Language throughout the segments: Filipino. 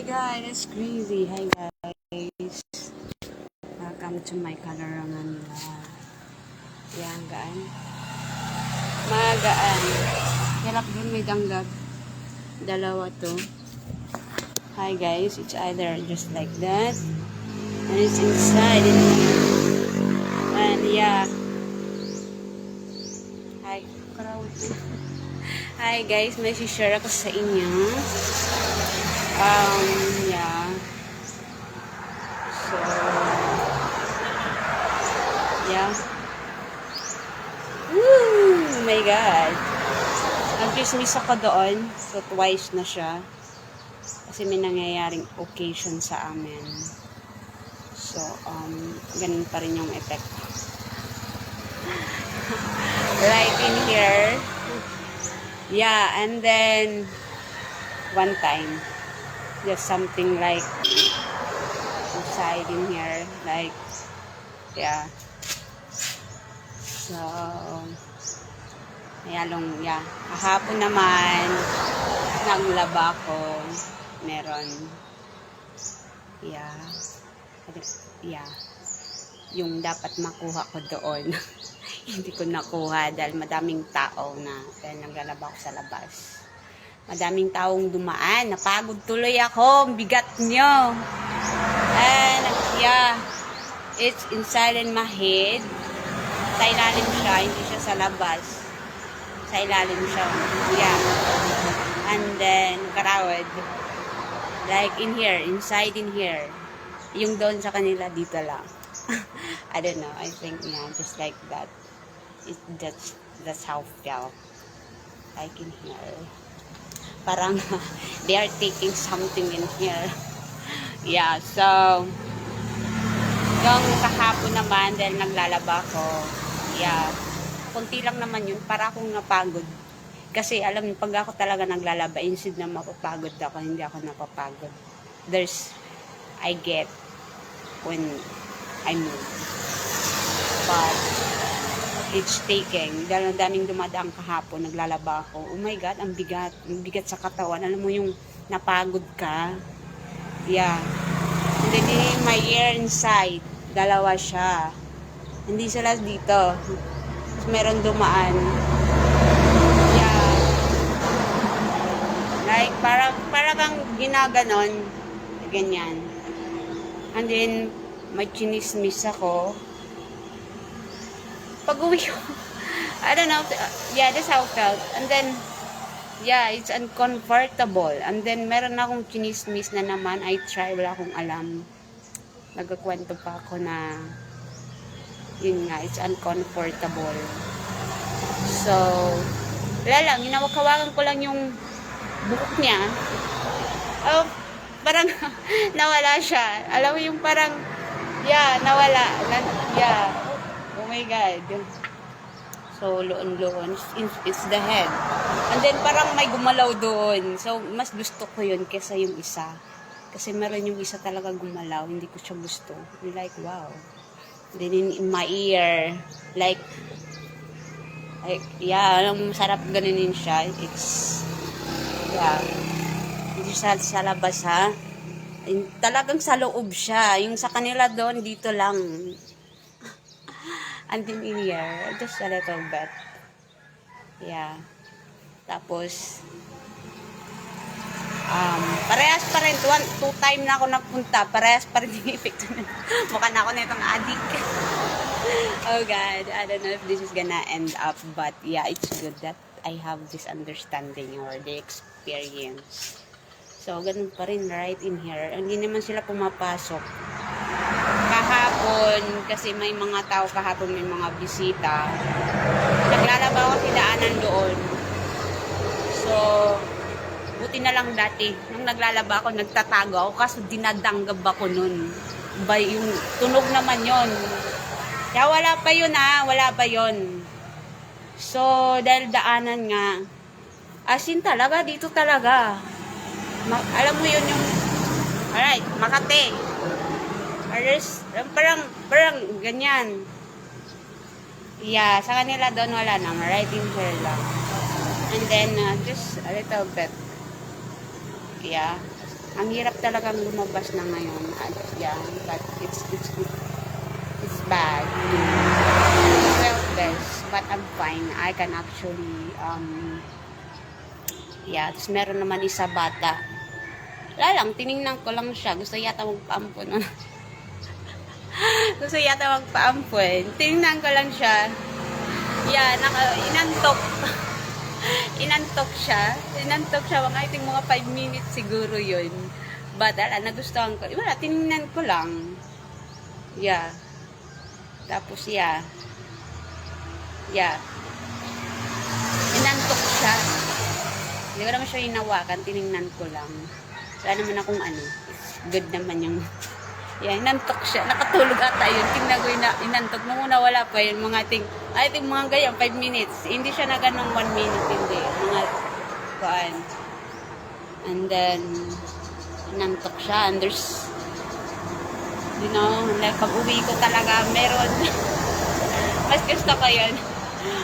God, that's crazy. Hi guys. Welcome to my kalarangan nila. Yan, gaan. Magaan. Hirap din may danggag. Dalawa to. Hi guys, it's either just like that. And it's inside in here. And yeah. Hi, crowd. Hi guys, may share ako sa inyo. Yeah. So, yeah. Woo! My God. Nag-chismis ako doon. So, twice na siya. Kasi may nangyayaring occasion sa amin. So, ganun pa rin yung effect. Like in here. Yeah, and then one time, just something like inside in here, like, yeah. So, mayalong, yeah. Kahapon naman, naglaba ko, meron, yeah. Yeah. Yung dapat makuha ko doon. Hindi ko nakuha dahil madaming tao na dahil naglalaba ako sa labas. Madaming taong dumaan. Napagod tuloy ako. Ang bigat nyo. And, yeah. It's inside in my head. Sa ilalim siya. Hindi siya sa labas. Sa ilalim siya. Yeah. And then, karawad. Like in here. Inside in here. Yung doon sa kanila, dito lang. I don't know. I think, yeah, just like that. That's how it felt. Like in here. Parang they are taking something in here. Yeah, so yung kahapon naman dahil naglalaba ko, yeah, kunti lang naman yun, para akong napagod. Kasi alam, pag ako talaga naglalaba, instead na mapapagod ako, hindi ako napapagod. I get when I move. But it's taking. Dahil ang daming dumadaang kahapon, naglalaba ako. Oh my God, ang bigat. Ang bigat sa katawan. Alam mo yung napagod ka. Yeah. And then my ear inside. Dalawa siya. Hindi sila dito. Meron dumaan. Yeah. Like, para kang ginaganon. Ganyan. And then, may chinismis ako. Pag-uwi ko, I don't know, yeah, that's how it felt. And then, yeah, it's uncomfortable. And then, meron akong chinismis na naman. I try, wala akong alam. Nagkakwento pa ako na, yun nga, it's uncomfortable. So, wala lang, hinawag-hawakan ko lang yung buhok niya. Oh, parang, nawala siya. Alam mo yung parang, yeah, nawala. Yeah. Oh my God. So, loon-loon. It's the head. And then, parang may gumalaw doon. So, mas gusto ko yun kesa yung isa. Kasi meron yung isa talaga gumalaw. Hindi ko siya gusto. Like, wow. Then, in my ear, like, yeah, alam, sarap ganinin siya. It's, yeah. Hindi sa labas, ha. Talagang sa loob siya. Yung sa kanila doon, dito lang. And then in here, just a little bit. Yeah. Tapos, parehas pa rin. Two time na ako napunta. Parehas pa rin yung effect. Mukha na ako na itong addict. Oh God. I don't know if this is gonna end up. But yeah, it's good that I have this understanding or the experience. So, ganun pa rin right in here. Hindi naman sila pumapasok. Kahapon, kasi may mga tao kahapon, may mga bisita. Naglalaba ako daanan doon. So, buti na lang dati. Nung naglalaba ako, nagtatago ako kasi dinadanggab ako nun. Yung tunog naman yon. Kaya wala pa yun wala pa yun. So, dahil daanan nga, asin talaga, dito talaga. Alam mo yun yung, alright, Makati. Parang ganyan. Yeah, sa kanila doon wala na. Right in here lang. And then, just a little bit. Yeah. Ang hirap talagang lumabas na ngayon. At yeah, but it's bad. Well, best, but I'm fine. I can actually, yeah, tapos meron naman isa bata. Wala lang, tiningnan ko lang siya. Gusto yata magpaampon. Gusto yata magpaampon. Tiningnan ko lang siya. Yeah, inantok. Inantok siya. Inantok siya. I think mga 5 minutes siguro yun. But, nagustuhan ko. Wala, tiningnan ko lang. Yeah. Tapos, yeah. Yeah. Inantok siya. Hindi ko naman siya hinawakan. Tiningnan ko lang. Wala naman akong ano. It's good naman yung... Yeah, inantok siya. Nakatulog ata yun. Tingnan ko inantok. Nung una wala pa yun. Mga I think mga ganyan, 5 minutes. Hindi siya na ganong 1 minute. Hindi. Mga kuan. And then, inantok siya. And there's, you know, like, pag uwi ko talaga, meron. Mas gusto ko yun.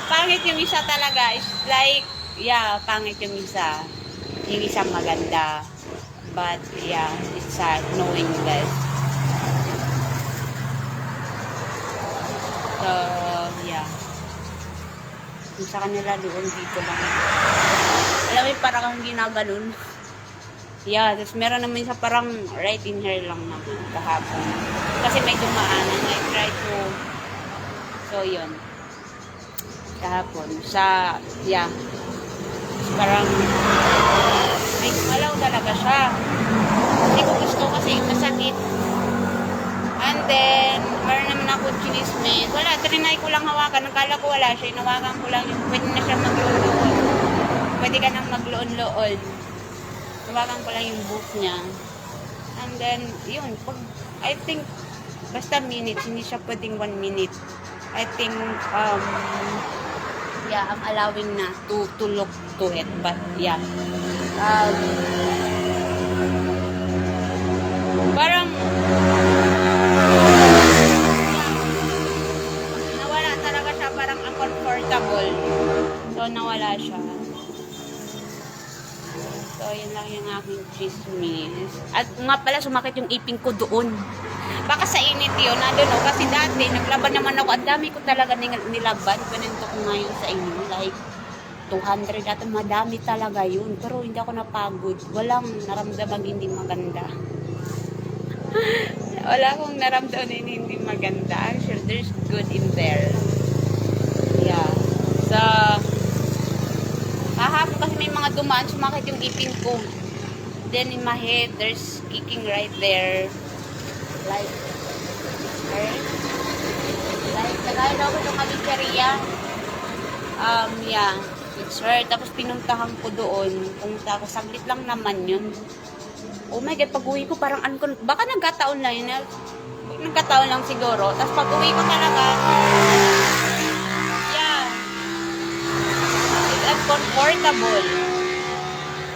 Pangit yung isa talaga. It's like, yeah, pangit yung isa. Yung isa maganda. But, yeah, it's sad knowing that. So, yeah. Yung sa kanila doon, dito lang. Alam mo, parang kang ginaganon. Yeah, tapos meron naman sa parang right in here lang naman kahapon. Kasi may dumaanan. I try to... So, yun. Kahapon. Sa, yeah. Parang may malaw talaga siya. Hindi ko gusto kasi masakit. And then, meron naman ako chinismis. Wala, trinay ko lang hawakan. Nakala ko wala siya. Inawakan ko lang yung pwede na siya magloon-loon. Pwede ka nang magloon-loon. Hawakan ko lang yung book niya. And then, yun. Pag, I think, basta minutes. Hindi siya pwedeng 1 minute. I think, yeah, I'm allowing na to look to it. But, yeah. Parang, nawala talaga siya. Parang uncomfortable. So, nawala siya. So, yun lang yung aking chismis. At nga pala, sumakit yung ipin ko doon. Baka sa init yun, no? Kasi dati, naglaban naman ako. Ang dami ko talaga nilaban. Ganito ko ngayon sa inyo. Like, 200 at madami talaga yun. Pero hindi ako napagod. Walang naramdaman hindi maganda. Wala akong naramdaman hindi maganda. Actually, there's good in there. Yeah. So, kahapon kasi may mga dumaan, sumakit yung ipin ko. Then in my head, there's kicking right there. Like, nagayad ako yung kalicheria. Yeah, it's hurt. Tapos pinuntahan ko doon. Pumunta ako, saglit lang naman yun. Oh my God, pag uwi ko parang baka nagkataon lang yun. Nagkataon lang siguro. Tapos pag uwi ko talaga, yeah, it's uncomfortable.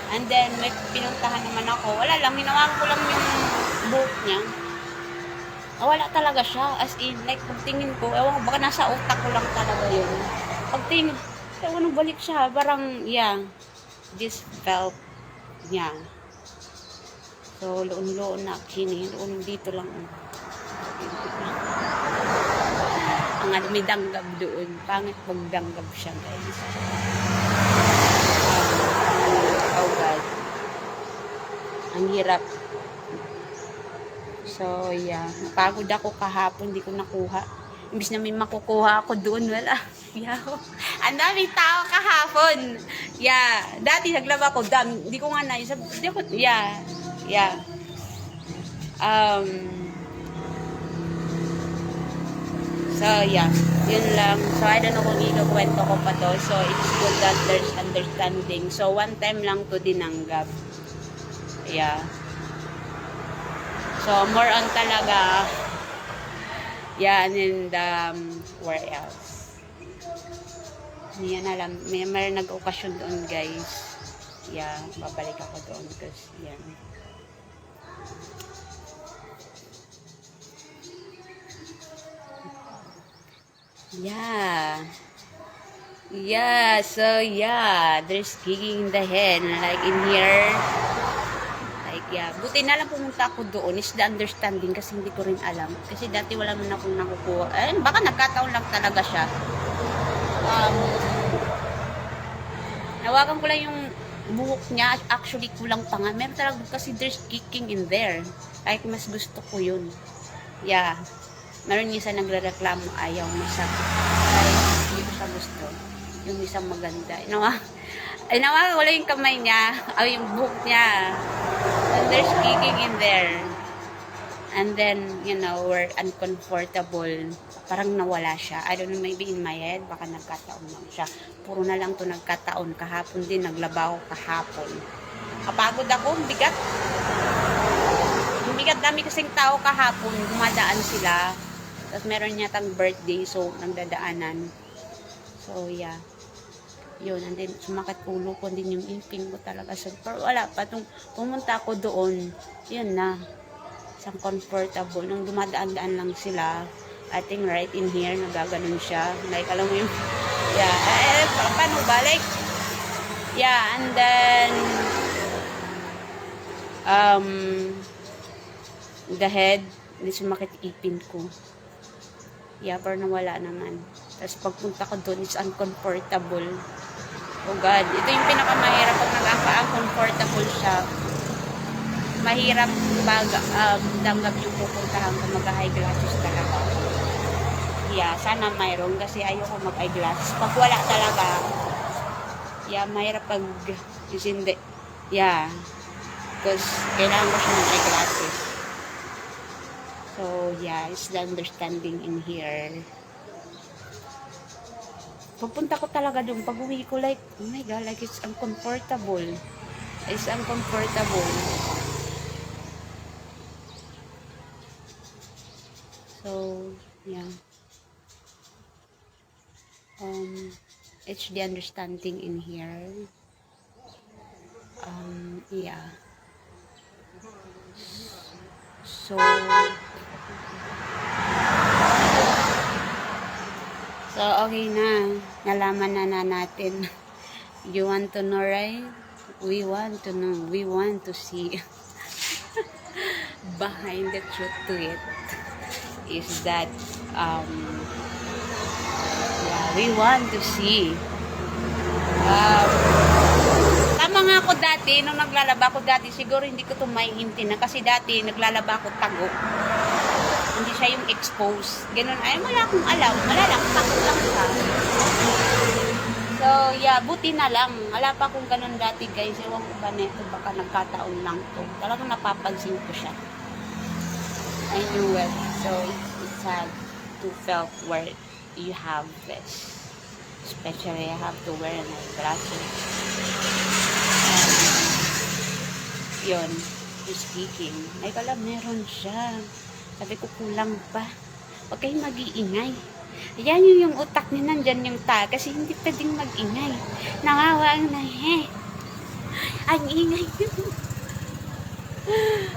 And then, may pinuntahan naman ako. Wala lang, hinawakan ko lang yung buhok niya. Wala talaga siya. As in, like, pagtingin ko, ewan ko, baka nasa utak ko lang talaga yun. Pagtingin, ewan ko, balik siya. Parang, yeah, this felt, yeah. So, loon-loon na, kini, loon dito lang. Ang may danggab doon. Pangit magdanggab siya, guys. Oh, God. Ang hirap. So, yeah. Napagod ako kahapon. Hindi ko nakuha. Imbis na may makukuha ako doon. Wala. Yaw. Ang daming tao kahapon. Yeah. Dati naglaba ko. Hindi ko nga naisab. Yeah. Yeah. So, yeah. Yun lang. So, I don't know kung ikukwento ko pa to. So, it's good that there's understanding. So, one time lang to dinanggap. Yeah. So, more on talaga, yeah, and then, where else? Yan na lang. May nag-okasyon doon, guys. Yeah, babalik ako doon kasi, yan. Yeah. Yeah, so, yeah, there's kicking in the head, like in here. Like, Yeah, buti na lang pumunta ako doon is the understanding kasi hindi ko rin alam. Kasi dati wala man akong nakukuha. Eh, baka nagkataon lang talaga siya. Nawagan ko lang yung buhok niya. Actually, kulang pa nga. Meron talaga kasi there's kicking in there. Kahit mas gusto ko yun. Yeah. Meron isa nagre-reklamo. Ayaw mo siya. Ay, hindi ko siya gusto. Yung isang maganda. Nawagan ko lang yung kamay niya. Ay, yung buhok niya. And there's kicking in there. And then, you know, we're uncomfortable. Parang nawala siya. I don't know, maybe in my head, baka nagkataon lang siya. Puro na lang to nagkataon. Kahapon din, naglaba ako kahapon. Kapagod ako, bigat. Bigat, dami kasing tao kahapon. Dumadaan sila. Tapos meron yatang birthday, so nagdadaanan. So, yeah. Yun, and then sumakit ulo ko din yung ipin ko talaga. So, pero wala pa, nung pumunta ako doon, yun na, isang comfortable. Nung dumadaan-daan lang sila, I think right in here, nagaganon siya. Like, alam mo yung, yeah, paano ba? Like, yeah, and then, the head, hindi sumakit ipin ko. Yeah, pero nawala naman. Tapos pagpunta ko doon, is uncomfortable. Oh God, ito yung pinakamahirap pag nag-uncomfortable siya. Mahirap pag danggap yung pupuntahan ko, mag-eye glasses talaga. Yeah, sana mayroon kasi ayoko mag-eyeglasses. Pag wala talaga, yeah, mahirap pag hindi. Yeah, because kailangan ko siya ng eyeglasses. So, yeah, it's the understanding in here. Pagpunta ko talaga doon, pag uwi ko, like, oh my God, like, it's uncomfortable. It's uncomfortable. So, yeah. It's the understanding in here. Yeah. So, okay na. Nalaman na natin. You want to know, right? We want to know. We want to see. Behind the truth to it is that, yeah, we want to see. Tama nga ako dati, nung naglalaba ako dati, siguro hindi ko ito maiintindihan kasi dati naglalaba ako tago. Hindi siya yung expose. Ganun, ay wala akong alam. Wala lang, takot lang siya. So, yeah, buti na lang. Wala pa akong ganun dati, guys. Ewan ko ba neto, baka nagkataon lang to. Talagang napapansin ko siya. I knew it. So, it's sad to felt where you have this. Especially, I have to wear an eyeglasses. Yun, yung speaking. Ay, kala, meron siya. Sabi ko, kulang pa. Huwag kayong mag-iingay. Ayan yung utak niya, nandyan yung kasi hindi pwedeng mag-ingay. Nangawang na, ang ingay yun.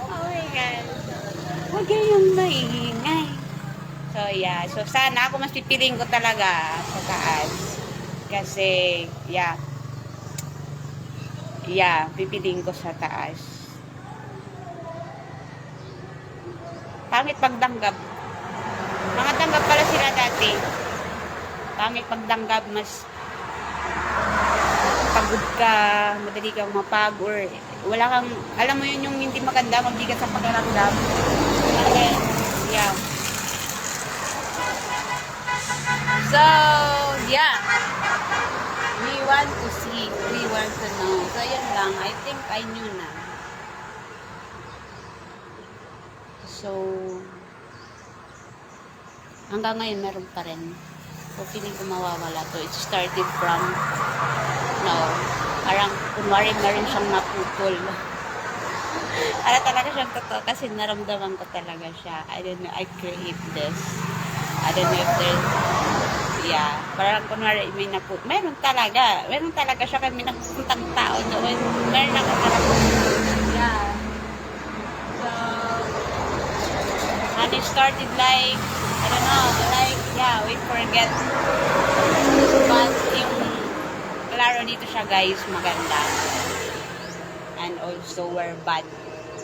Oh my God. Huwag kayong mag-iingay. So, yeah. So, sana ako mas pipiliin ko talaga sa taas. Kasi, yeah. Yeah, pipiliin ko sa taas. Pangit pagdanggab. Mga danggab pala sila dati. Pangit pagdanggab, mas pagod ka, madali kang mapag, or wala kang, alam mo yun yung hindi maganda, mabigat sa pakiramdam. Okay, yeah. So, yeah. We want to see, we want to know. So, yan lang. I think I knew na. So, hanggang ngayon meron pa rin. So, feeling ko mawawala to. It started from, no, parang kunwari meron siyang naputol. Ala talaga siyang totoo kasi naramdaman ko talaga siya. I don't know, I create this. I don't know if there's, yeah, parang kunwari may naputol. Meron talaga siya kaya may napupuntang tao doon. Meron ako talaga. Yeah. And it started like, I don't know, like, yeah, we forget. But yung, klaro dito siya guys, maganda. And also, we're bad.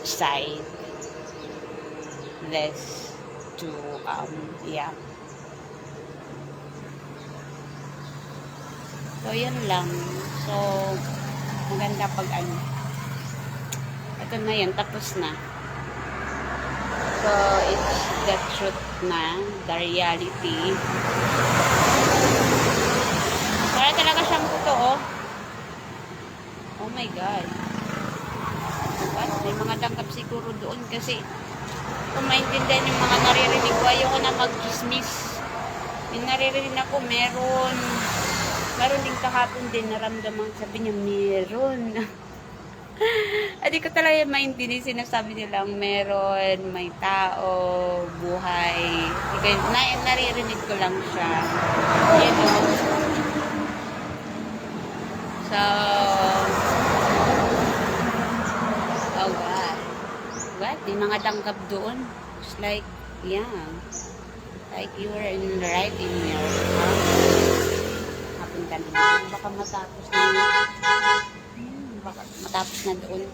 side. Less to, yeah. So, yun lang. So, maganda pag ito na yun, tapos na. So, it's the truth na, the reality. Para talaga siyang totoo. Oh my God. What? May mga tangkap siguro doon kasi kung maintindihan yung mga naririnig ko, ayoko na mag-chismis. Yung naririnig ako, meron din kahapon din naramdaman, sabi niya, meron. Hindi ko talaga maintindihan, sinasabi nilang meron, may tao, buhay. Naririnig ko lang siya. You know. So, oh God. What? May mga tangkap doon. It's like, yeah. Like you were right in your Napunta na. Baka matapos na. Baka matapos na doon.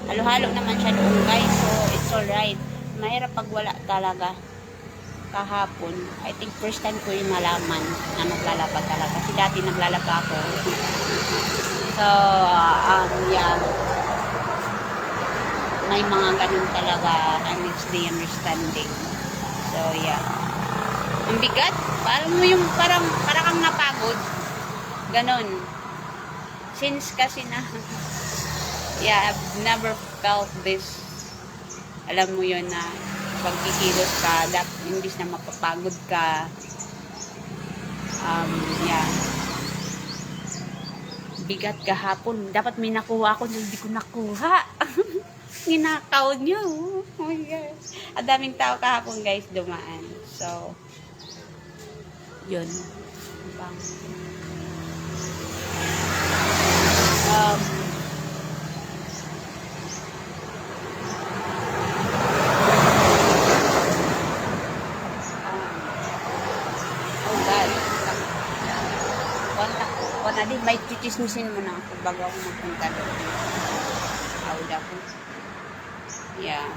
Halo-halo naman siya doon, guys. So, it's alright. Mahirap pag wala talaga. Kahapon, I think first time ko yung malaman na maglalaba talaga. Kasi dati naglalaba ako. So, yeah. May mga ganun talaga. Understanding. So, yeah. Ang bigat. Parang kang napagod. Ganon. Since kasi na, yeah, I've never felt this. Alam mo yun na, pag kikilos ka, imbis na mapapagod ka, yeah. Bigat kahapon. Dapat may nakuha ako, hindi ko nakuha. Ninakaw nyo. Oh my God. Ang daming tao kahapon, guys, dumaan. So, yun. Bang. Oh God. Konta. May chichismisin mo na ako bago ako magpunta doon. Out ako. Yeah.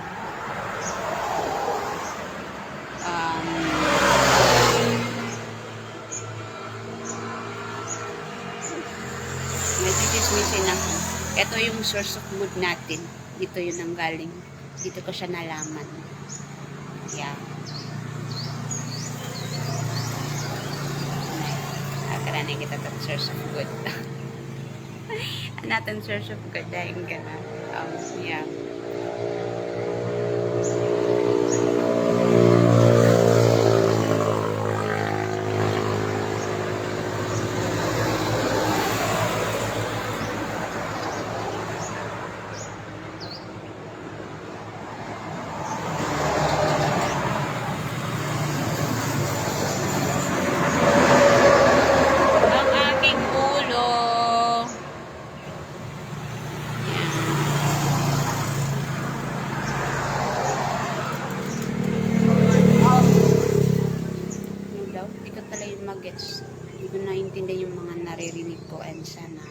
May chichismisin ako. Ito yung source of mood natin. Dito yun ang galing. Dito ko siya nalaman. Yeah. Nakaranin kita ng source of good. Natin source of good. Dahil ka na. Yeah. Hindi ko naintindihan yung mga naririnig ko and sana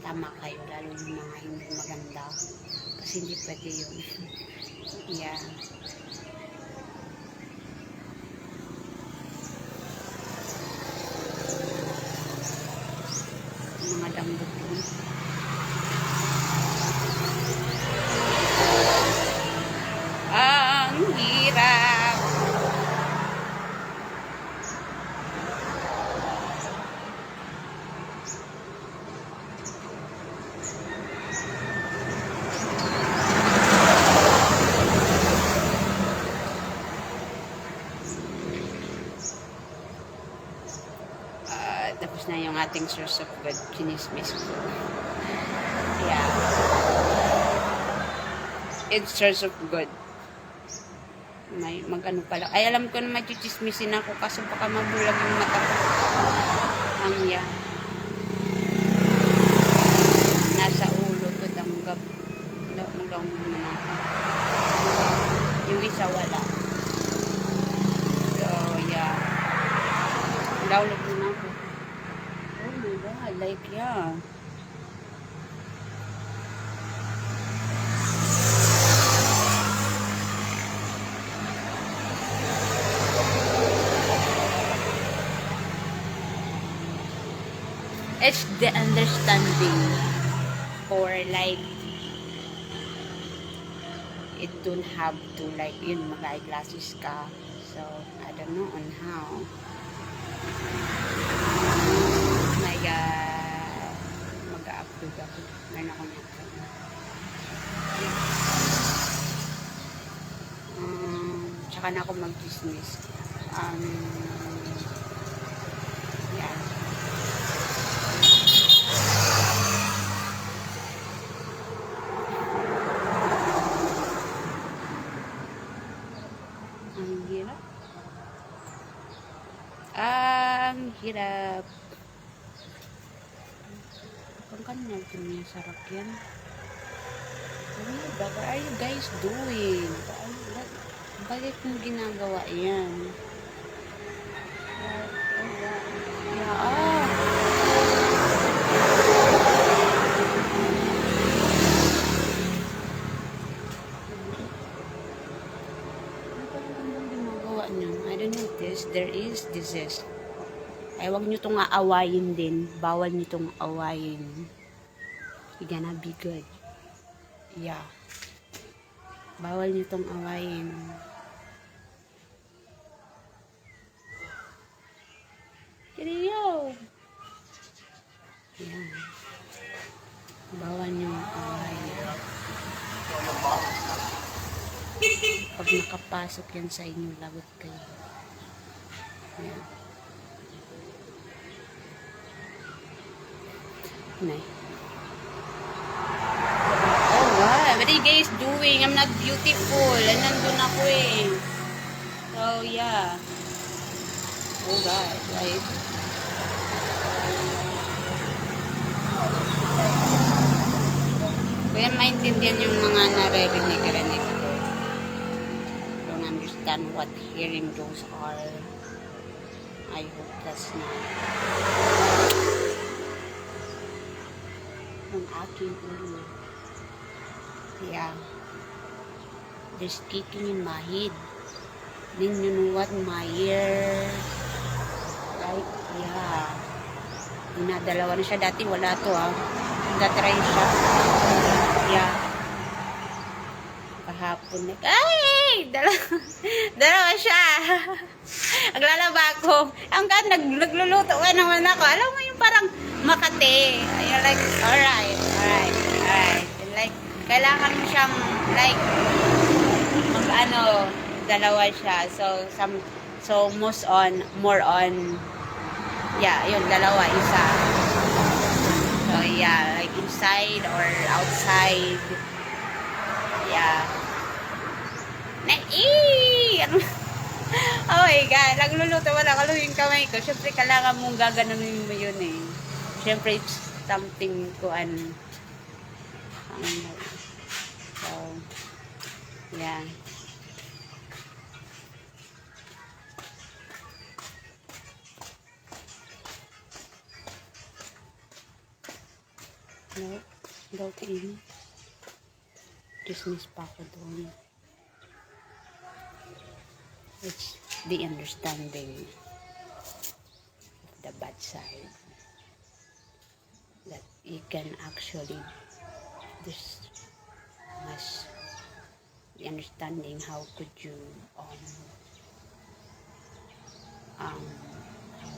tama kayo, lalo yung mga hindi maganda kasi hindi pwede yun. Yeah. Mga dambot yun. Ang hirap. Tapos na yung ating source of good. Chinismis ko. Yeah. It's source of good. May mag-ano pala. Ay, alam ko na may chichismisin ako kaso baka mabulag yung mata ko. Yeah. Nasa ulo ko tanggap. Nagawin mo na ako. Yung isa wala. So, yeah. Nagawin mo na ako. Oh my God, like, yeah. It's the understanding or like it don't have to like yun mag-eyeglasses ka. So I don't know on how. Oh my God. Mag-upload ako. Meron ako nito. Tsaka na ako mag-business. Yeah. Ang hirap. Ang hirap. Kung kanina niya sarap yan. What are you guys doing? Bakit mo ginagawa yan? Yeah. I don't know this. There is this. Ay, wag nyo itong aawayin din. Bawal nyo itong awayin. You're gonna be good. Yeah. Bawal nyo itong awayin. Kiriyo! Yeah. Bawal nyo awayin. Pag nakapasok yan sa inyo, lagot kayo. Yeah. Nay. Oh, what? What are you guys doing? I'm not beautiful. Nandun ako eh. So, yeah. Oh, God. Right? Kaya maintindihan yung mga naririnig ko. Don't understand what hearing those are. I hope that's not. Ang aking ulo. Yeah. There's kicking in my head. Then you know what? My ear. Like, yeah. Dinadalawa na siya. Dati wala to ah. Nagtatry siya. Yeah. Kahapon na. Ay! Dalawa siya. Naglalaba ako. Ang nagluluto ka naman ako. Alam mo yung parang Makati. You're like, alright. Like, kailangan mo siyang, like, dalawa siya. So more on, yeah, yun, dalawa, isa. So, yeah, like inside or outside. Yeah. Oh my God, nagluluto wala ka yung kamay ko. Siyempre, kailangan mong gaganunin mo yun eh. Siyempre, it's something ko so, yeah. No, don't eat. Dismiss pa ako doon. It's the understanding of the bad side. That you can actually this must the understanding how could you how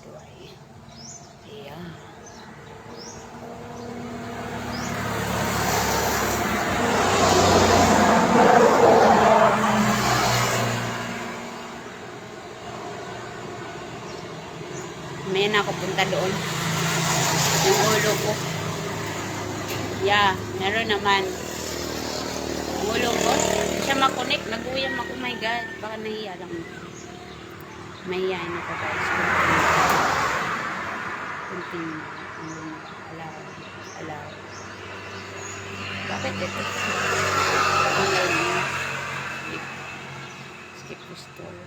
do I yeah may na ako punta doon yung ulo ko. Yeah, meron naman. Ulo ko. Siya makunik. Nag-uyam ako. My God. Baka nahiya lang. Mahiyain ako guys. Continue. Allow. Bakit ito? Skip the story.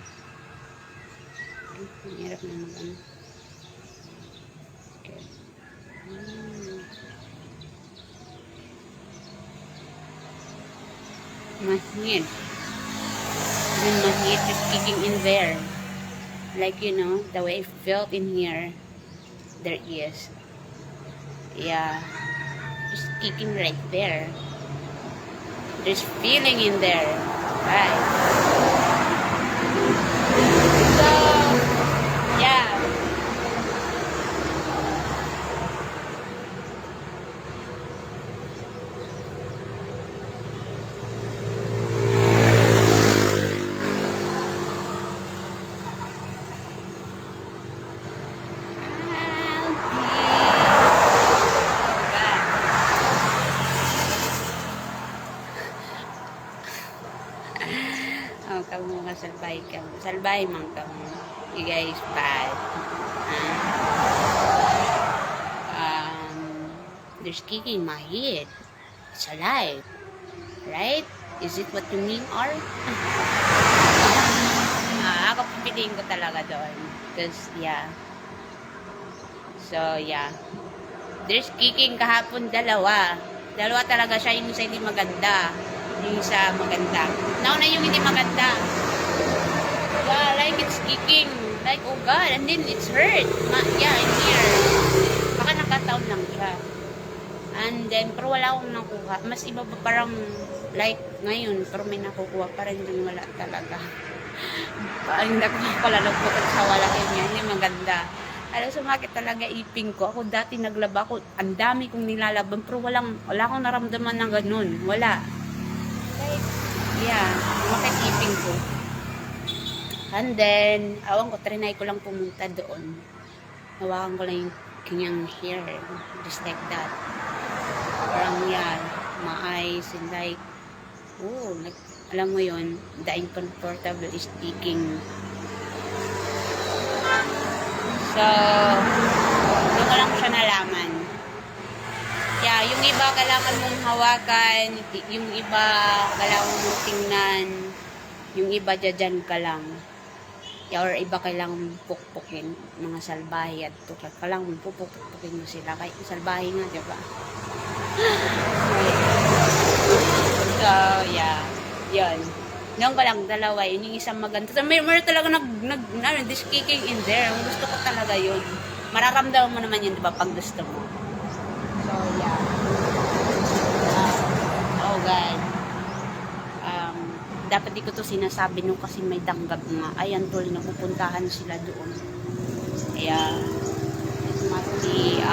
Ang hirap na mag-ano. Okay. Mahid. Yung mahid is kicking in there. Like, you know, the way it felt in here. There is. Yeah. Just kicking right there. There's feeling in there. Right. So, yeah. Oh, kamu nga salbay ka. Salbay man kamu. You guys bad. There's kicking my head. It's alive. Right? Is it what you mean, or? Ako pipiliin ko talaga doon. Because, yeah. So, yeah. There's kicking kahapon dalawa. Dalawa talaga siya. Yung isa hindi maganda. Yung isa maganda. Nauna yung hindi maganda. Yeah, like it's kicking. Like, oh God. And then it's hurt. Yeah, in here. Baka nakataon lang siya. And then, pero wala akong nakuha. Mas iba pa parang, like, ngayon, pero may nakukuha. Parang din wala talaga. Parang nagpapalalo sa wala niya. Hindi maganda. Alam, sumakit talaga ipin ko. Ako dati naglaba ko. Ang dami kong nilalaban. Pero wala akong naramdaman ng ganun. Wala. Like, yeah. Sumakit ipin ko. And then, awan ko, trinay ko lang pumunta doon. Hawakan ko lang yung kanyang hair. Just like that. Parang yan, ma-eyes and like, oh, like, alam mo yun, the uncomfortable is sticking. So, doon ko lang siya nalaman. Yeah, yung iba kailangan mong hawakan, yung iba kailangan mong tingnan, yung iba dyan ka lang. Yeah, or iba kailangan pukpukin, mga salbahe at tuklat. Kailangan mong pupukpukin mo sila, kahit salbahe nga, diba? So, yeah. Yun. Noon ko lang, dalawa. Yun yung isang maganda. So, may talaga this kicking in there. Ang gusto ko talaga yun. Mararamdaman mo naman yun, diba, pag gusto mo. So, yeah. Oh, God. Dapat di ko to sinasabi nung kasi may tanggap nga. Ayan, tol, napupuntahan sila doon. Kaya, it must be,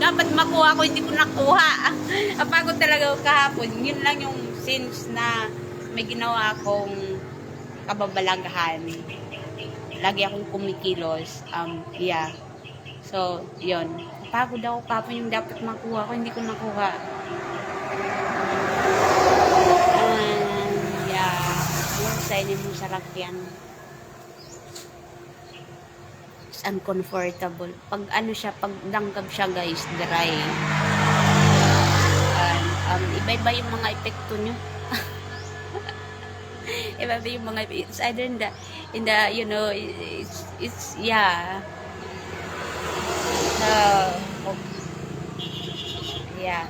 dapat makuha ko, hindi ko nakuha. Napagod talaga ako kahapon. Yun lang yung since na may ginawa akong kababalaghan. Lagi akong kumikilos. Yeah. So, yun. Napagod ako kahapon yung dapat makuha ko, hindi ko nakuha. Yeah. Sa inyo mong sarap yan. Uncomfortable. Pag ano siya, pag danggab siya guys, dry. Iba-iba yung mga epekto nyo. Iba-iba yung mga epekto. It's either in the you know, it's yeah. So, yeah.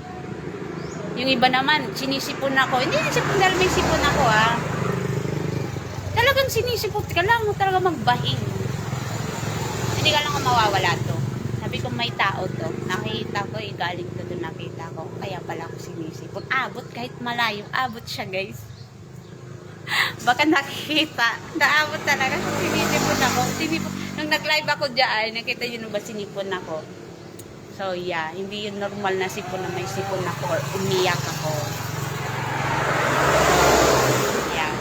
Yung iba naman, sinisipon ako. Hindi sinisipon dahil may sipon ako, Talagang sinisipon. Kailangan mo talaga magbahing. Hindi ka lang mawawala to. Sabi ko may tao to. Nakita ko, galing to doon nakita ko. Kaya pala ako sinisipon. Abot kahit malayo. Abot siya guys. Baka nakikita. Naabot talaga. Sinisipon ako. Nung nag-live ako dyan, nakita yun ba sinipon ako. So yeah, hindi yun normal na sipon na may sipon ako or umiyak ako. Yeah.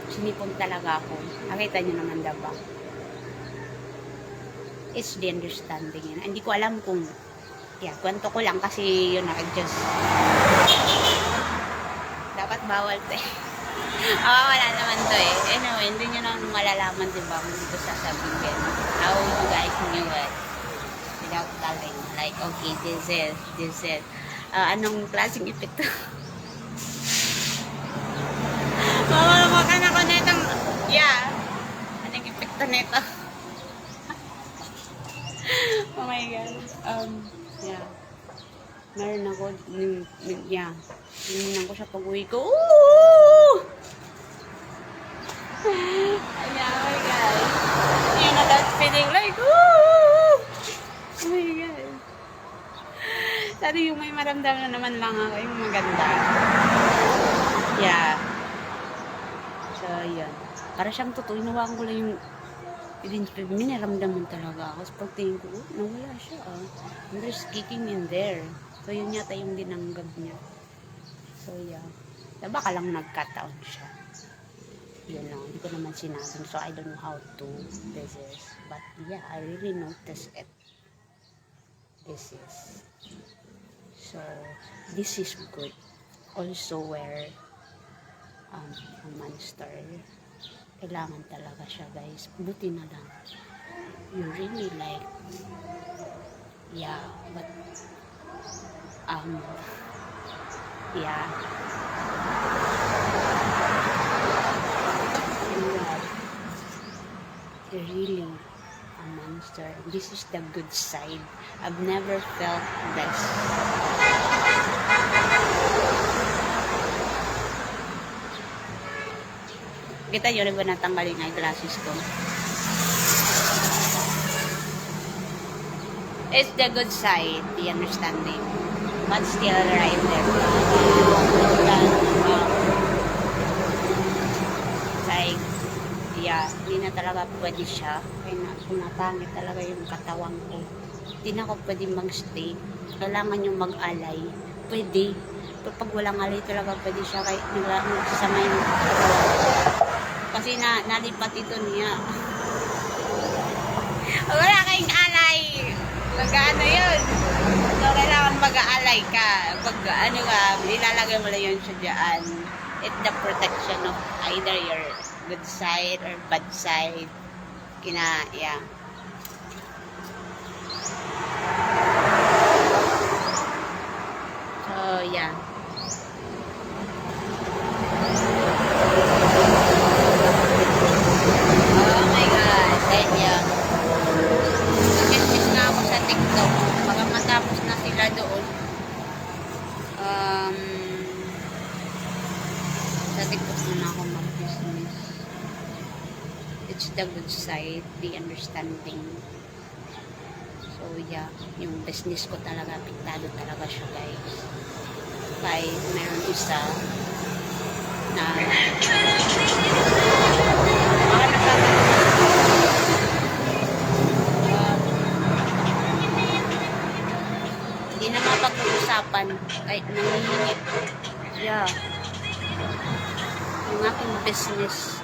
Sinipon talaga ako. Nakita nyo naman diba? It's the understanding yun. Hindi ko alam kung kwento ko lang kasi yun just dapat bawal to wala naman to anyway, hindi nyo naman malalaman diba kung dito sasabihin how you guys knew it without telling like okay, this is anong klaseng epekto mamalawakan ako netong anong epekto neto. Oh my God. Yeah. Meron ako, Tingnan ko siya pag uwi ko. Ooh! Yeah, oh my God. You know that feeling like, woo! Oh my God. Sana yung may maramdaman naman lang ako, yung maganda. Yeah. So, yun. Para siyang totoo, inawakan ko lang yung minaramdaman talaga ako. Sa pagtingin ko, nawala siya ah. And there's kicking in there. So, yun yata yung dinanggap niya. So, yeah. Baka lang nagkataon siya. Yun lang. Hindi ko naman sinabing. So, I don't know how to this is. But, yeah, I really noticed it. This is. So, this is good. Also, where a monster, kailangan talaga siya, guys. Buti na lang. You really like, yeah, but, yeah. You're really a monster. This is the good side. I've never felt this. Kita nyo rin ba natanggal yung eyeglasses ko? It's the good side, the understanding. But still right there. Like, yeah, hindi na talaga pwede siya. Kaya pumapangit talaga yung katawan ko. Hindi na ako pwede mag-stay. Kailangan yung mag-alay. Pwede. Pero pag walang alay talaga pwede siya. Kaya nagsasamay ng kasi nalipat ito niya. Wala kayong alay. Mag-ano yun. So, kailangan mag-aalay ka. Pag ano ka, ilalagay mo lang yun siya dyan. It's the protection of either your good side or bad side. Yeah. So, yeah. Doon sa TikTok na ako mag-business. It's the good side, the understanding. So yeah, yung business ko talaga apektado talaga siya, guys. Kahit meron isa na hindi na mapag-uusapan kahit nangihingi. Yeah. Yung aking business.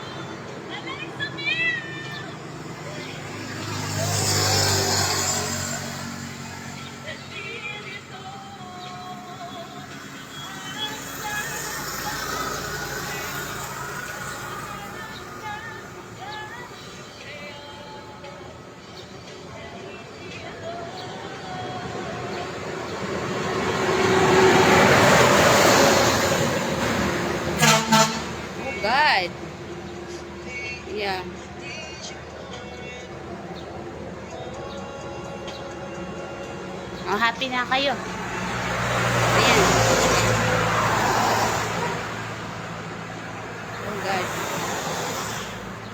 God. Yeah. Oh, happy na kayo. Ayan. Oh God.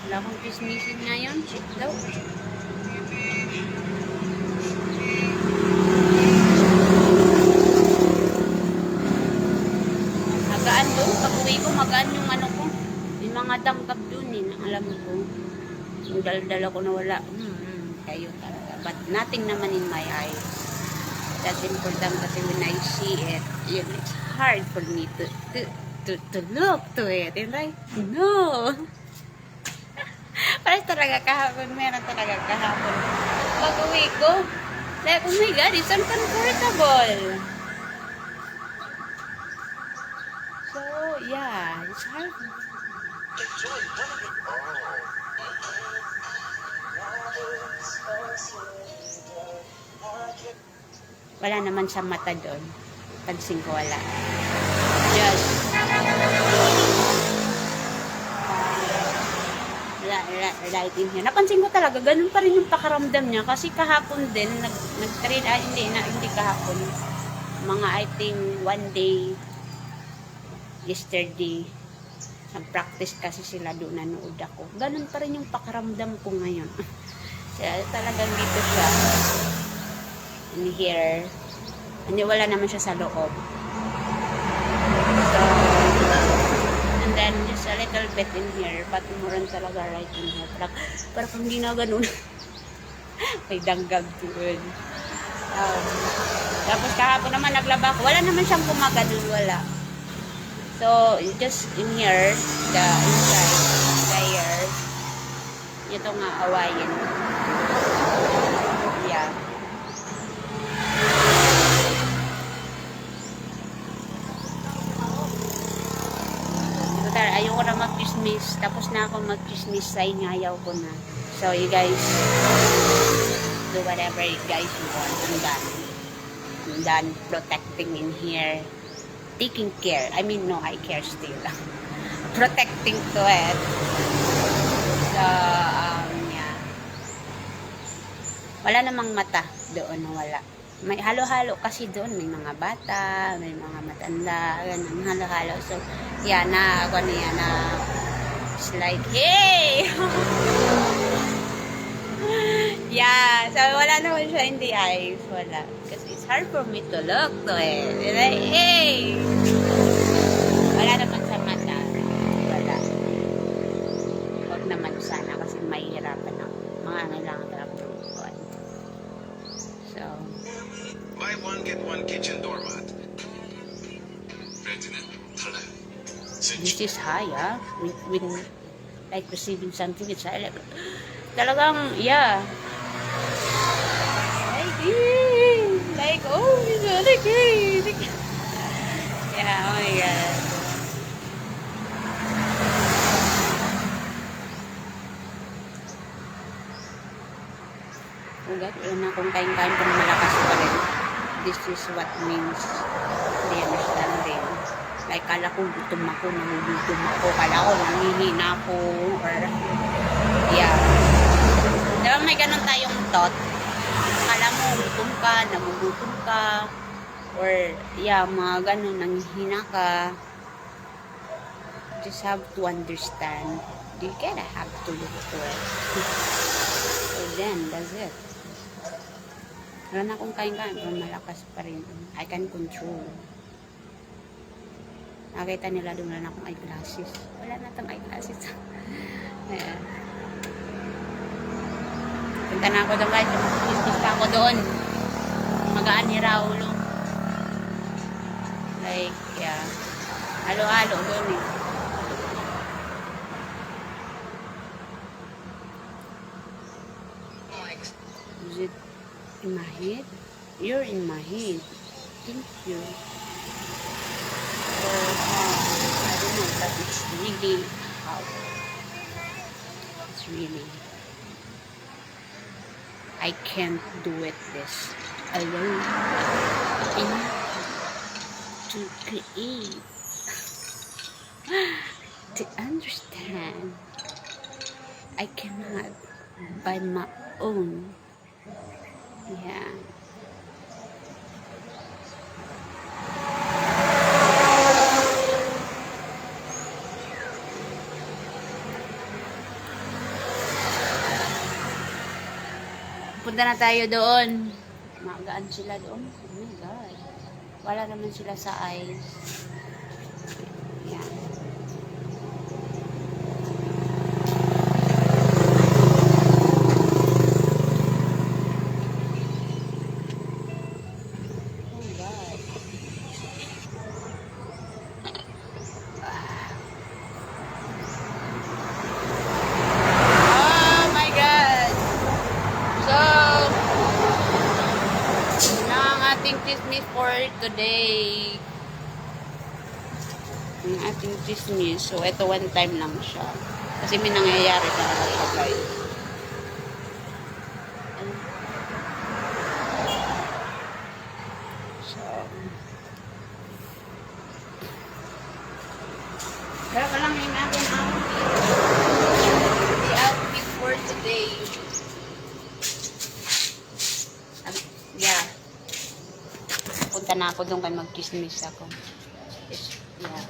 Wala akong businessin ngayon. Daw. Magaan doon. Pag-uwi ko, magaan yung ano ko. Yung mga damgap doon eh. Alam ko. Yung dal-dala ko na wala. Kayo talaga. But nothing naman in my eyes. That's important kasi when I see it, yun, it's hard for me to look to it. And like, no. Parang talaga kahapon, meron talaga kahapon. Pag-uwi ko, like, oh my God, it's uncomfortable. So, yeah, it's hard. Wala naman sa mata doon. Pansin ko wala. Just right in here. Napansin ko talaga, ganun pa rin yung pakaramdam niya. Kasi kahapon din, nag-train, hindi kahapon. Mga I think one day, yesterday, Nag-practice kasi sila doon, nanood ako. Ganun pa rin yung pakaramdam ko ngayon. Kaya talagang dito siya. In here. Hindi, wala naman siya sa loob. So, and then just a little bit in here. Patumuran talaga right in here. Parang kung hindi na ganun. May danggag doon. Tapos kahapon naman naglaba ko. Wala naman siyang kumaga doon. Wala. So, just in here, the inside, there, ito nga, awayin. Yeah. Ayoko na mag-chismis. Tapos na ako mag-chismis sa inyo. Ayaw ko na. So, you guys, do whatever you guys want. I'm done. I'm done protecting in here. Taking care. I mean, no, I care still. Protecting to it. So, yeah. Wala namang mata doon. Wala. May halo-halo kasi doon. May mga bata, may mga matanda, ganun, halo-halo. So, yeah, na, ako niya na, it's like, hey! Yeah, so wala naman siya in the eyes. Wala. Because it's hard for me to look to it. Like, hey! Wala naman sa mata. Wala. Huwag naman sana kasi mahihirapan ako. Mga kailangan talaga ng buwan. So, buy one, get one kitchen doormat. this is high, ah. When like receiving something, it's high. Like, talagang, yeah. Like, oh, it's really great. Yeah, oh my God. Oh God, wala na akong kain-kain kung malakas pa rin. This is what means the understanding. Like, kala ko gutom ako, nagugutom ako, kala ko nangihina ako, or, yeah. Diba may ganun tayong thought? Kala mo, gutom ka, nagugutom ka, or, yeah, mga ganun, nangihina ka. Just have to understand. You gotta have to look to it. So then, that's it. Wala na akong kain-kain, pero malakas pa rin. I can control. Nakita nila doon na akong eyeglasses. Wala na itong eyeglasses. Ayan. Punta na ako doon guys. Mag-business pa ako doon. Magaan ni Raulo. Like, yeah. Halo-halo doon eh. Is it in my head? You're in my head. Thank you. I don't know, but it's really hard. It's really, I can't do it this alone. I need to create, to understand. I cannot by my own. Yeah. Punta na tayo doon. Magaan sila doon. Oh my God. Wala naman sila sa eyes. Yan. Oh God. Oh my God. So, na ang ating chismis for today. Ang ating chismis. So, ito one time lang siya. Kasi may nangyayari talaga siya, guys. So, kaya ka lang yung ating outfit. The outfit for today. Yeah. Punta na ako doon kay mag-chismis ako. Yeah.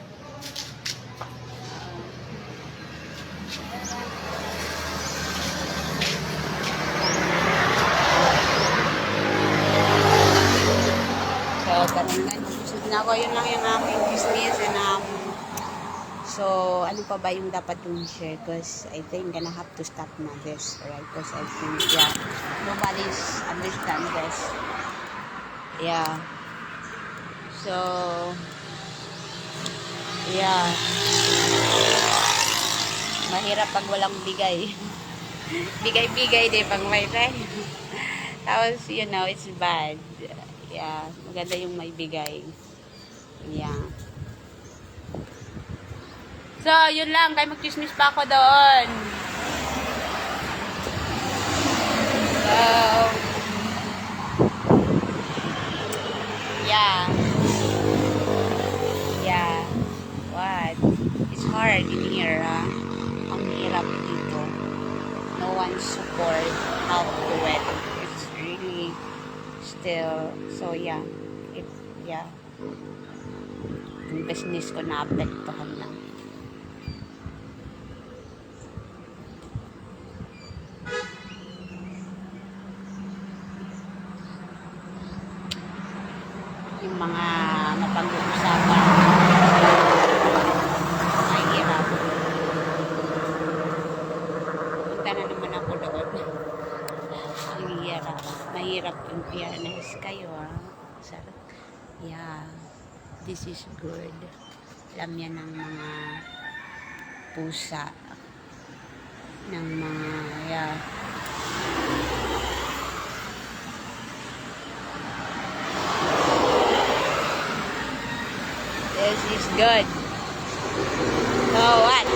ko. Yun lang yung aking business. And, so, ano pa ba yung dapat kong share? Because I think gonna have to stop na this. Right? Because I think, yeah, nobody's understand this. Yeah. So, yeah. Mahirap pag walang bigay. Bigay-bigay din pag may time. Tapos, you know, it's bad. Yeah. Maganda yung may bigay. Yeah. So, yun lang. Kaya mag-chismis pa ako doon. So, yeah. Yeah. What? It's hard in here, ha? Ang hirap dito. No one support how to do it. It's really still, so yeah. Yeah. Yung business ko na-apektuhan na. Yung mga mapag-uusapan. Ay, hirap. Punta na naman ako doon. Ang hirap. Mahirap yung fairness kayo, ha? Sarap. Yeah. This is good. Alam yan ng mga pusa. Ng mga, yeah. This is good. So, what?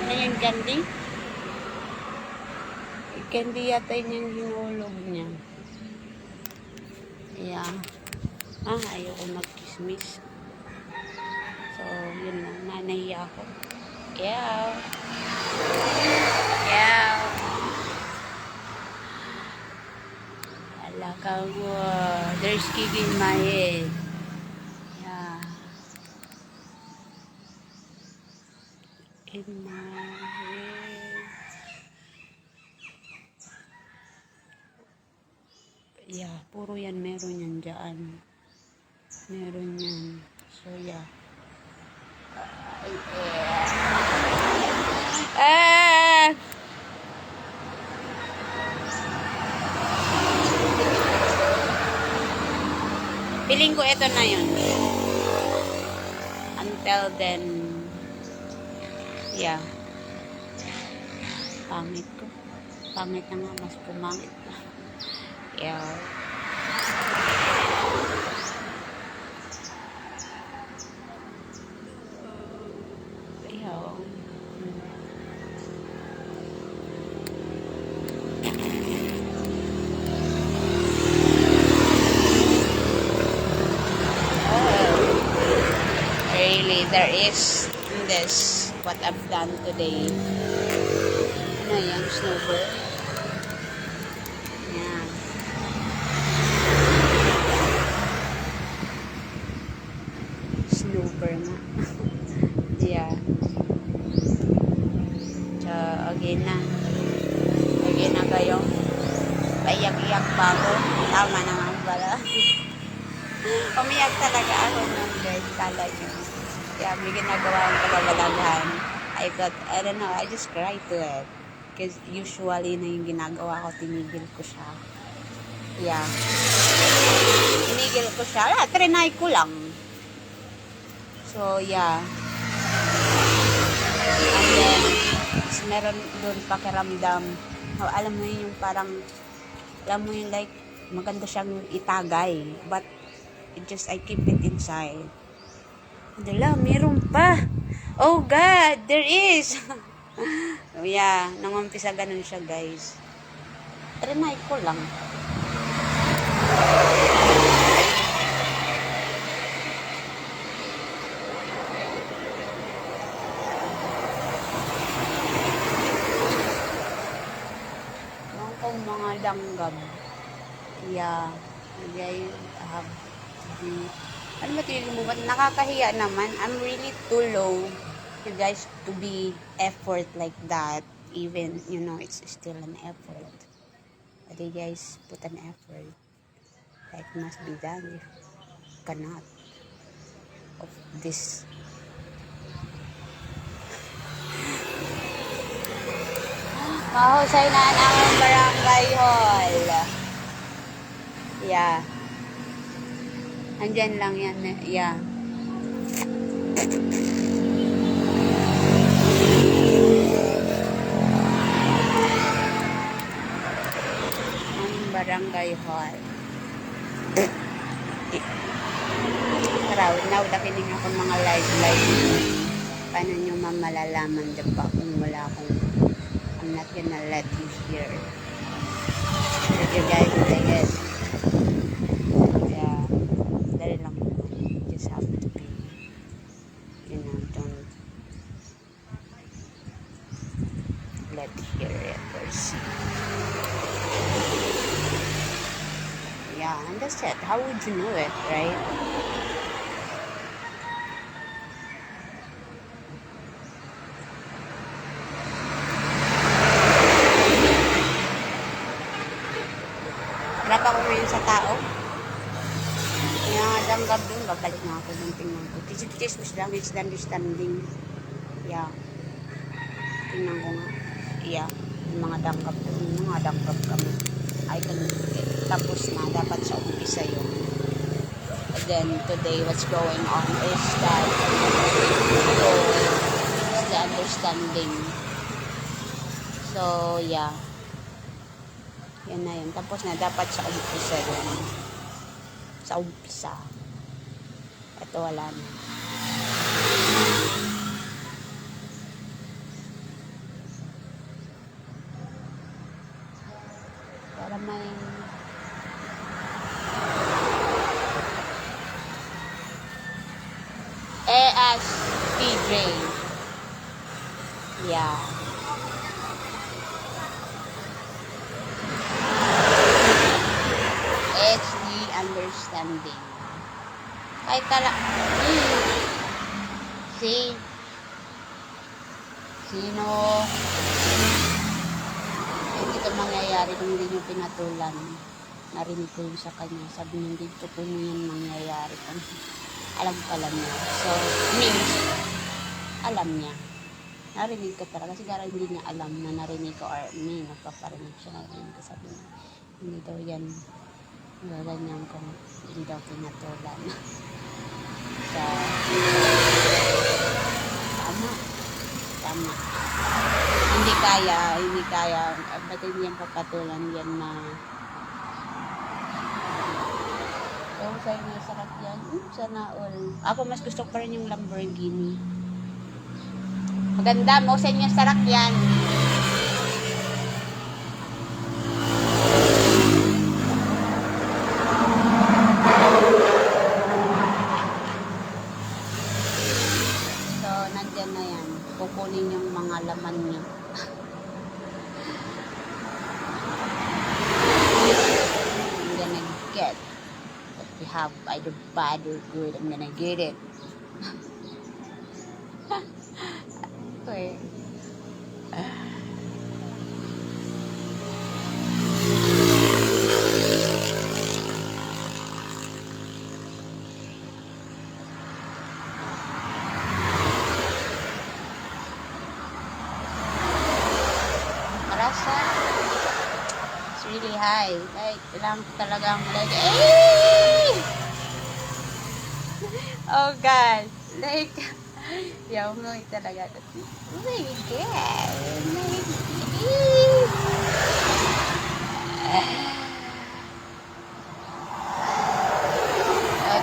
Ano yung candy? Candy yata yun yung hinulog niya. Yeah. Ayoko mag-kismis. So, yun lang. Nahiya ako. Yeah. Yeah. Alaka mo. There's kick in my head. Yeah. In my head. Yeah, puro yan. Meron yan dyan. Meron yan. So, yeah. Feeling ko ito na yun. Until then, yeah. Pangit ko. Pangit na nga, mas pumangit na. Yeah. Really, there is this what I've done today. Ano yung snowbird? Yeah. Snowbird nga. Yeah. So, again na. Again na kayo. Paiyak-iyak pa ako. Tama naman pala. Umiyak talaga ako nun, guys. Kala nyo. Yeah, may ginagawa akong kababalaghan. I don't know, I just cry to it. Because usually na yung ginagawa ko, tinigil ko siya. Yeah. Tinigil ko siya. Trinay ko lang. So, yeah. And then, meron doon pakiramdam. Oh, alam mo yun, yung parang, alam mo yun, like, maganda siyang itagay. But, I keep it inside. Adala, meron pa. Oh God, there is. Oh yeah, nangumpisa ganun siya, guys. Trinay ko lang. Ang mga langgam. Yeah. I have to be, ano ba tingin mo? Nakakahiya naman. I'm really too low, you guys, to be effort like that. Even, you know, it's still an effort. But you guys put an effort. Like, must be done. cannot of this. Mahusay na ang barangay hall. Yeah. Andyan lang yan. Yeah. Ang barangay hall. Now, nakinig ako mga live. Paano nyo malalaman, diba? Kung wala akong, I'm not gonna let you hear. If you guys like it. Yeah. Dali lang. You just have to be, don't let hear it or see. Yeah, and that's it. How would you know it, right? Harap ako ngayon sa tao. Kaya danggap dun, babalik na ako dun, tingnan ko. Tis lang, it's understanding. Yeah. Tingnan ko nga. Yeah. Yung mga danggap dun, kami. I can tapos na, dapat sa umpisa yun. And then, today, what's going on is that it's the understanding. So, yeah. Yan na yun. Tapos na, dapat sa umpisa yun. Sa umpisa. Ito, wala na. Para may ASPJ. Yeah. It's the understanding. Kahit sino hindi ito mangyayari kung hindi nyo pinatulan. Narinig ko yun sa kanya. Sabi niya, hindi po yan mangyayari. Alam pala niya. So, means, alam niya. Narinig ko talaga. Siguro hindi niya alam na narinig ko or nagpaparinig siya. Narinig ko. Sabi niya, hindi daw yan gaganyan kung hindi daw pinatulan. So, tama. Hindi kaya. Ba't hindi yan papatulan yan na sa'yo na sarap yan. Sana all. Ako mas gusto ko rin yung Lamborghini. Maganda mo sa inyo sarap yan. So, nandyan na yan. Kukunin yung mga laman niya. I'm gonna get what we have, either bad or good. I'm gonna get it. Okay. It's really high. Like, kailangan ko talagang like, oh God. Like, yung ngunit talaga. Oh my God.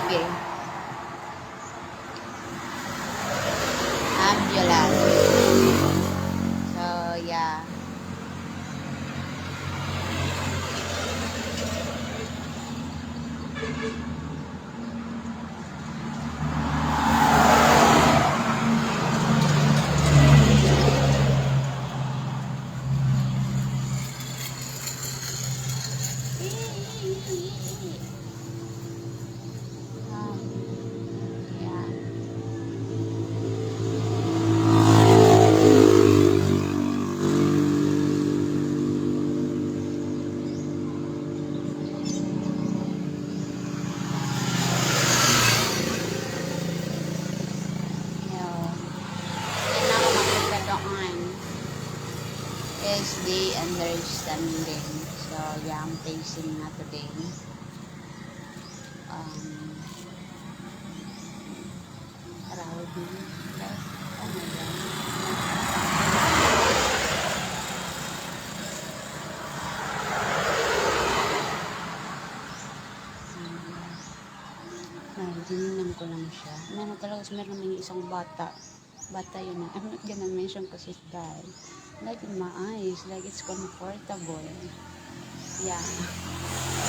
Okay. Ambulance. So, yeah. stand din. So, yeah, I'm facing na today. Routing. Ano yan? Dininan ko lang siya. Ano talaga, meron yung isang bata. Bata yun. I'm not gonna mention kasi it's guy. Like in my eyes, like it's comfortable. Yeah.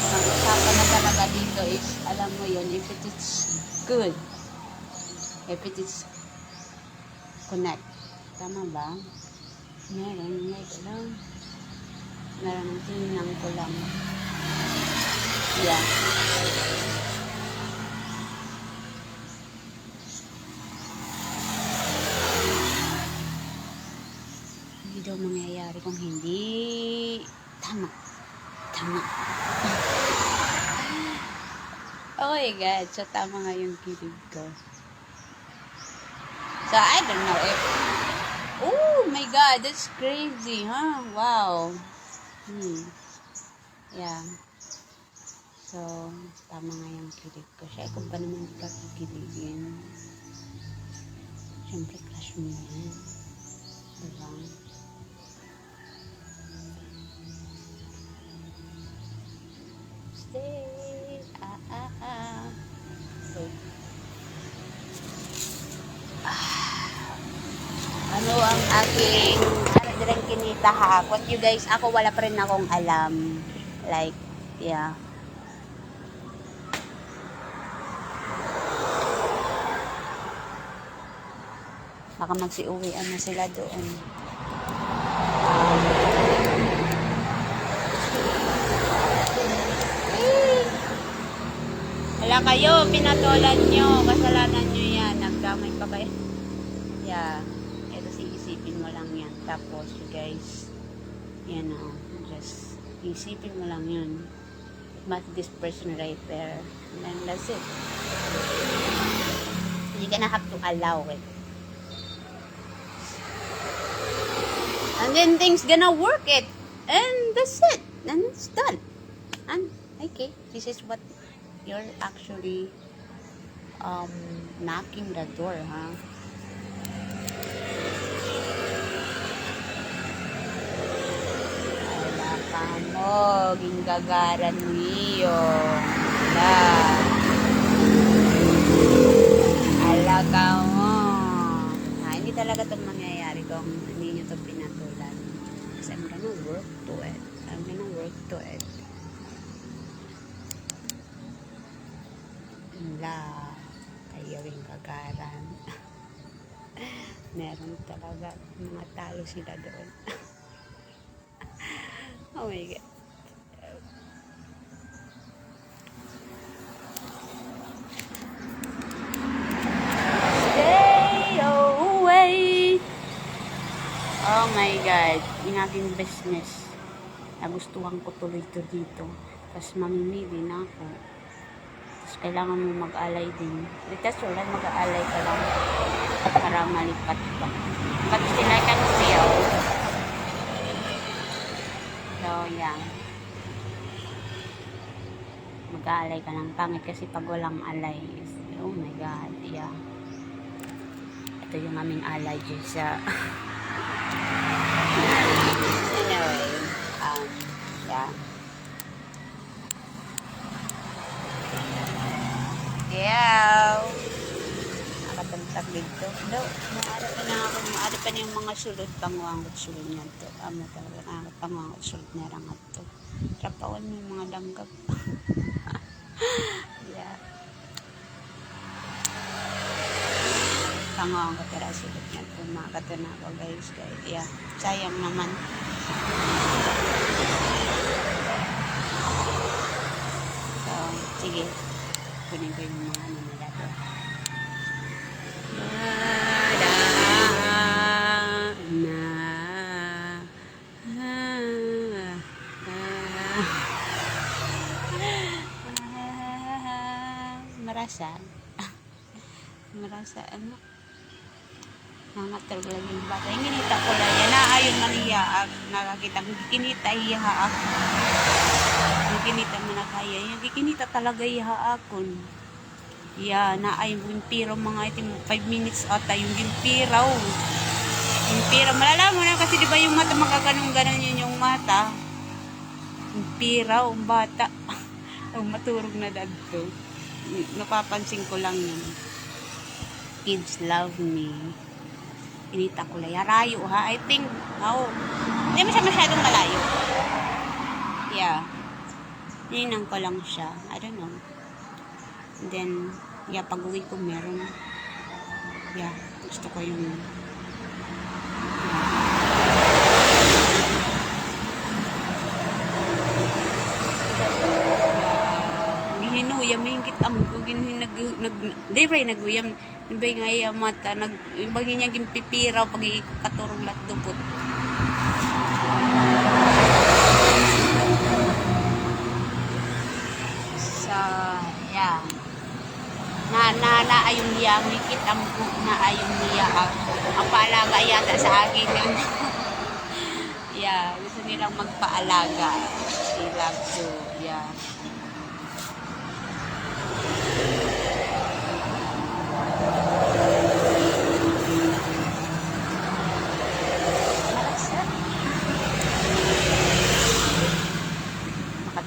Ang usapan na talaga dito is, alam mo yun, if it is good, if it is connect. Tama ba? Meron, like, alam, meron, tingnan ko lang. Yeah. Hindi daw mangyayari kung hindi tama. Oh my God. So, tama nga yung kilig ko. So, I don't know if... Oh my God. That's crazy, huh? Wow. Yeah. So, tama nga yung kilig ko. Siya, kung pa naman ikakikiligin. Siyempre, crush mo yan. Diba? Stay. Ano ang aking dirang kinita ha? What you guys, ako wala pa rin akong alam. Like, yeah. Baka magsiuwian na sila doon. Wala kayo, pinatulan nyo. Kasalanan nyo yan. Nagdamay pa kayo. Yeah. Ito isipin mo lang yan. Tapos, you guys, yan o. Just isipin mo lang yun. But this person right there. And then that's it. You're gonna have to allow it. And then things gonna work it. And that's it. And it's done. And, okay. This is what you're actually knocking the door, huh? Ala ka mo, ginggagaran niyo. Ala ka mo. Hindi talaga itong mangyayari kung hindi nyo ito pinatulan. Kasi I'm gonna work to it. I'm gonna work to it. Wala kayo rin kagaran. Meron talaga mga talo sila doon. Oh my God. Stay away. Oh my God. Yung aking business. Nagustuhan ko tuloy to dito. Tapos mamimili na ako. Kailangan mo mag-alay din. That's all, mag-alay ka lang para malipat pa. But still, I can feel. So, yeah. Mag-alay ka lang. Pangit kasi pag walang alay. Oh my God, yeah. Ito yung aming alay dyan sa... Anyway, yeah. Yeah. Nakatantag dito. No, maari pa na yung mga sulod pangwangot sulod niya to. Amo talaga pangwangot sulod na rangat to. Trapawan mo yung mga langgap. Yeah. Pangwangot tira sulod niya to. Makakatana ko guys. Yeah. Sayang naman. So, sige. Kunin ko yung mga ano nila to. Marasa ano Nangatag lagi yung bata. Yung ginita ko lang yan. Naayon man iya. Nakakita. Gikinita iya ako. Yung ginita mo na kaya. Yung gikinita talaga iya akon. Yeah, naayon yung piraw mga itim. 5 minutes ata yung piraw. Yung piraw. Malalaman mo na kasi di ba yung mata magaganong-ganon yun yung mata. Yung piraw. Yung bata. Ang maturog na dadto. Napapansin ko lang yun. Kids love me. Kinita ko lang. Rayo ha. I think, hindi mo siya masyadong malayo. Yeah. Ninang ko lang siya. I don't know. And then, yeah, pag uwi ko meron. Yeah, gusto ko yung gihinuyam yung kitang ko naguyam nabay nga yung mata bagi niya gimpipiraw pag ikaturong lat dupot so yeah na ayong niya may kitang ko na ayong niya ang paalaga yata sa akin yun. Yeah, gusto nilang magpaalaga sila so yeah.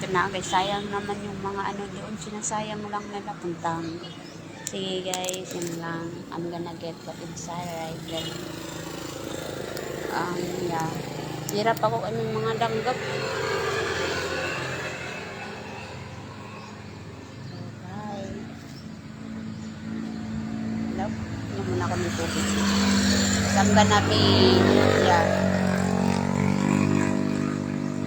Na guys, sayang naman yung mga ano doon, sinasayang lang nila puntang. Sige guys, yun lang. I'm gonna get what inside right then. Yeah. Hirap ako kaming mga danggap. Bye. Love. Hindi muna ako ng tubig. So, I'm gonna be, yeah.